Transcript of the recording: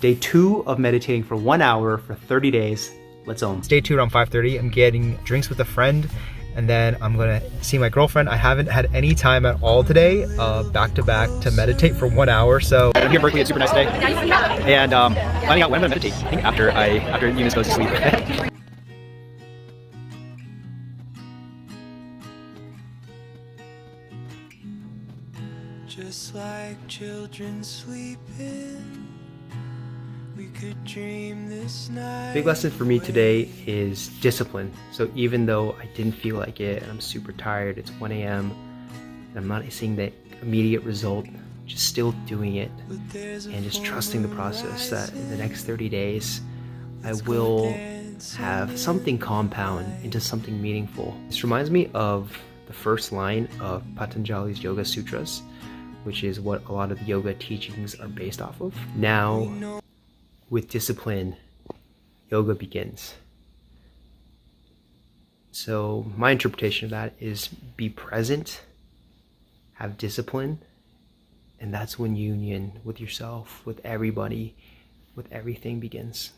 Day 2 of meditating for 1 hour for 30 days. Let's own. It's day 2 around 5:30. I'm getting drinks with a friend, and then I'm gonna see my girlfriend. I haven't had any time at all today, back to back, to meditate for 1 hour. So I'm here in Berkeley. It's a super nice day, and finding out when I'm gonna meditate. I think after Eunice goes to sleep. Just like children sleeping, we could dream this night. Big lesson for me today is discipline. So even though I didn't feel like it and I'm super tired, it's 1 a.m. and I'm not seeing the immediate result, just still doing it and just trusting the process that in the next 30 days I will have something compound into something meaningful. This reminds me of the first line of Patanjali's Yoga Sutras, which is what a lot of the yoga teachings are based off of. Now, with discipline, yoga begins. So my interpretation of that is be present, have discipline, and that's when union with yourself, with everybody, with everything begins.